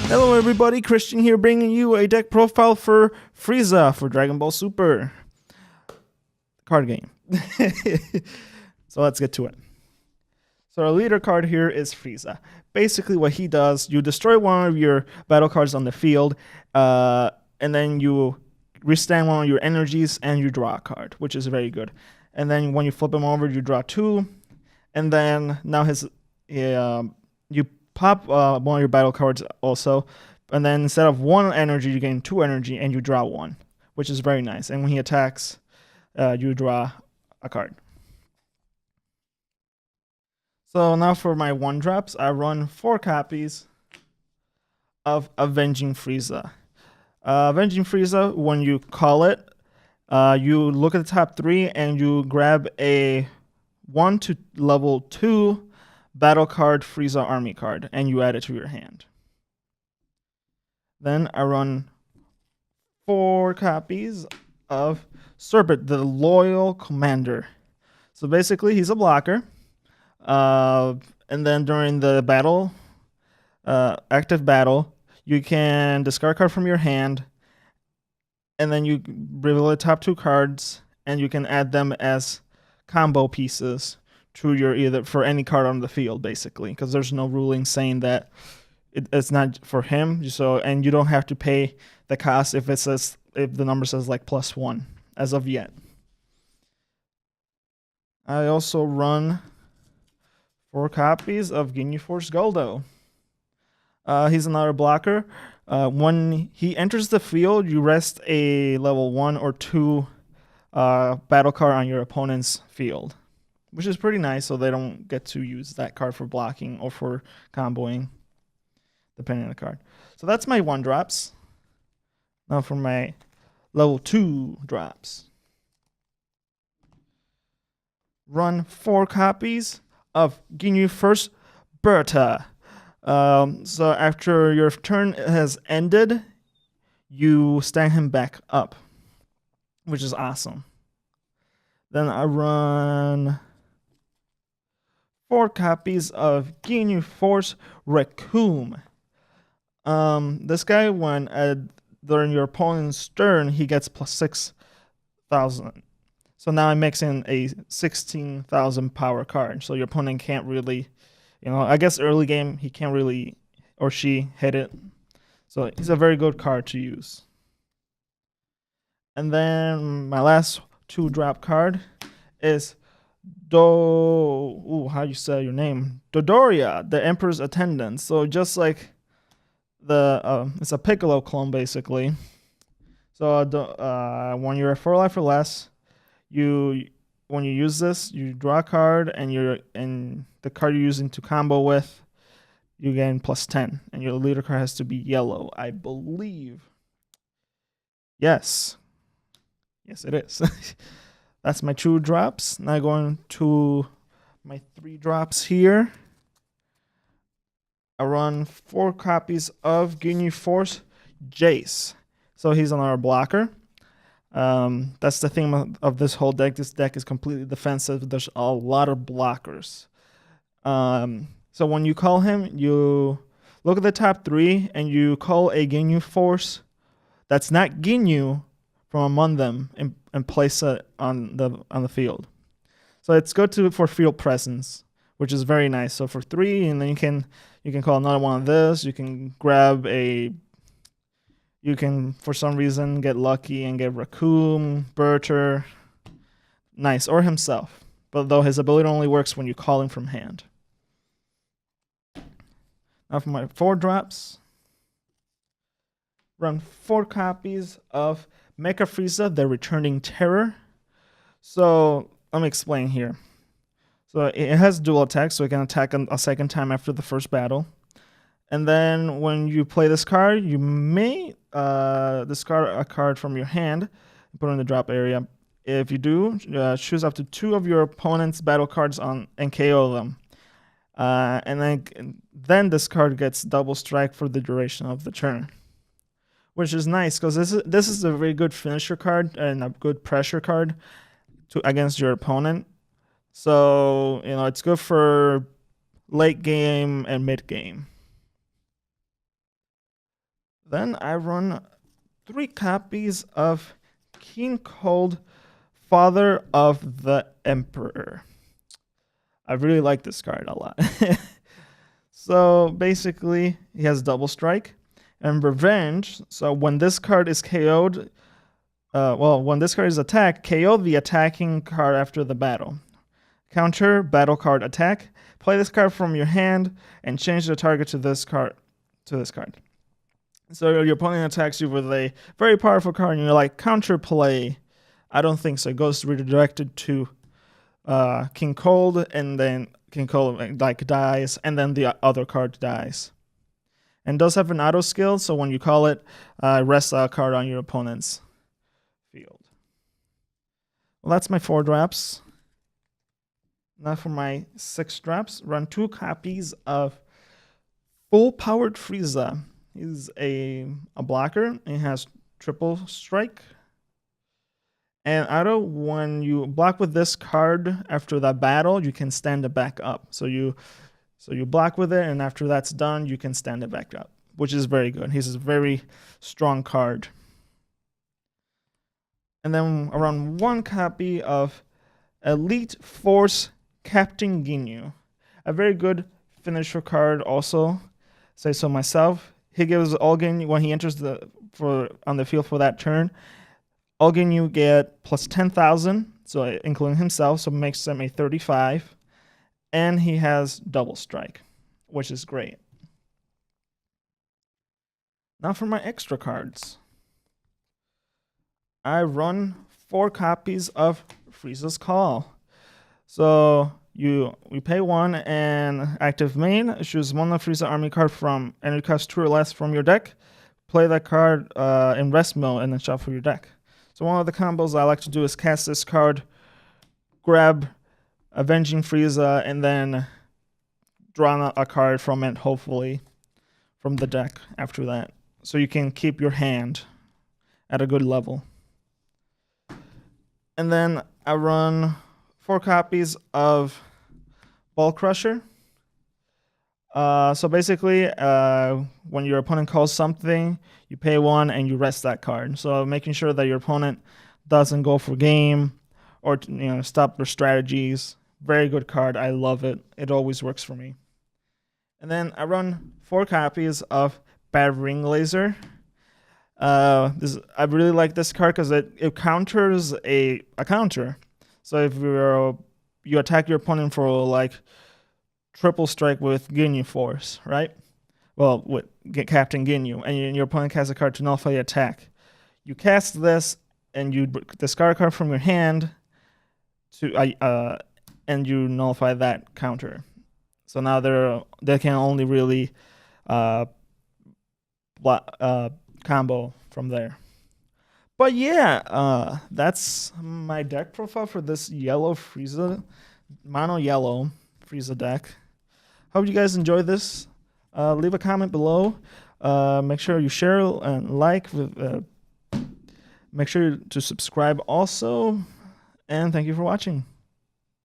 Hello everybody, Christian here bringing you a deck profile for Frieza for Dragon Ball Super. Card game. So let's get to it. So our leader card here is Frieza. Basically what he does, you destroy one of your battle cards on the field, and then you restand one of your energies and you draw a card, which is very good. And then when you flip him over, you draw two, and then now you pop one of your battle cards also, and then instead of one energy, you gain two energy and you draw one, which is very nice. And when he attacks, you draw a card. So now for my one drops, I run 4 copies of Avenging Frieza. Avenging Frieza, when you call it, you look at the top 3 and you grab a 1 to level 2 battle card Frieza army card and you add it to your hand. Then I run 4 copies of Sorbet, the loyal commander. So basically he's a blocker. And then during the battle, active battle, you can discard a card from your hand, and then you reveal the top 2 cards, and you can add them as combo pieces to your either for any card on the field, basically, because there's no ruling saying that it's not for him. So, and you don't have to pay the cost if the number says like +1 as of yet. I also run 4 copies of Ginyu Force Guldo. He's another blocker. When he enters the field, you rest a level 1 or 2 battle card on your opponent's field, which is pretty nice, so they don't get to use that card for blocking or for comboing, depending on the card. So that's my 1 drops. Now for my level 2 drops. Run 4 copies of Ginyu First Burter. So after your turn has ended, you stand him back up, which is awesome. Then I run 4 copies of Ginyu Force Recoome. This guy, when during your opponent's turn, he gets +6,000. So now I'm mixing a 16,000 power card. So your opponent can't really, I guess early game he can't really, or she, hit it. So he's a very good card to use. And then my last 2 drop card is how you say your name? Dodoria, the Emperor's Attendant. So just like it's a Piccolo clone basically. So when you're at 4 life or less, when you use this, you draw a card, and the card you're using to combo with, you gain +10, and your leader card has to be yellow, I believe. Yes, it is. That's my 2 drops. Now going to my 3 drops here. I run 4 copies of Ginyu Force Jeice. So he's another blocker. That's the thing of this whole deck. This deck is completely defensive. There's a lot of blockers. So when you call him, you look at the top 3 and you call a Ginyu Force that's not Ginyu from among them and place it on the field. So it's good for field presence, which is very nice. So for 3, and then you can call another one of this. You can grab you can, for some reason, get lucky and get Recoome, Burter. Nice. Or himself. But though his ability only works when you call him from hand. Now for my 4 drops. Run 4 copies of Mecha-Frieza, the Returning Terror. So let me explain here. So it has dual attack, so it can attack a second time after the first battle. And then when you play this card, you may discard a card from your hand and put it in the drop area. If you do, choose up to 2 of your opponent's battle cards and KO them. And then this card gets double strike for the duration of the turn, which is nice because this is a very good finisher card and a good pressure card against your opponent. So it's good for late game and mid game. Then I run 3 copies of King Cold, Father of the Emperor. I really like this card a lot. So basically, he has double strike and revenge. So when this card is KO'd, when this card is attacked, KO the attacking card after the battle. Counter, battle card attack. Play this card from your hand and change the target to this card. So your opponent attacks you with a very powerful card, and you're like, counter play. I don't think so. It goes redirected to King Cold, and then King Cold like dies, and then the other card dies. And does have an auto skill, so when you call it, rest a card on your opponent's field. Well, that's my 4 drops. Now for my 6 drops, run 2 copies of Full-Power Frieza. He's a blocker. He has triple strike. And auto, when you block with this card after that battle, you can stand it back up. So you block with it, and after that's done, you can stand it back up, which is very good. He's a very strong card. And then around 1 copy of Elite Force Captain Ginyu. A very good finisher card also. Say so myself. He gives all Ginyu when he enters on the field for that turn. All Ginyu get plus 10,000, so including himself, so it makes them a 35. And he has double strike, which is great. Now for my extra cards. I run 4 copies of Frieza's Call. So we pay 1 and active main. Choose 1 of Frieza army card from any cost 2 or less from your deck. Play that card in rest mode and then shuffle your deck. So one of the combos I like to do is cast this card, grab Avenging Frieza, and then draw a card from it, hopefully, from the deck after that. So you can keep your hand at a good level. And then I run 4 copies of Ball Crusher. So basically, when your opponent calls something, you pay 1 and you rest that card. So making sure that your opponent doesn't go for game or stop their strategies. Very good card. I love it. It always works for me. And then I run 4 copies of Bad Ring Laser. I really like this card because it counters a counter. So if you attack your opponent for like triple strike with Ginyu Force, right? Well, with Captain Ginyu, and your opponent casts a card to nullify the attack. You cast this, and you discard a card from your hand and you nullify that counter. So now they can only really combo from there. But yeah, that's my deck profile for this yellow Frieza, mono yellow Frieza deck. Hope you guys enjoyed this. Leave a comment below. Make sure you share and like. Make sure to subscribe also. And thank you for watching.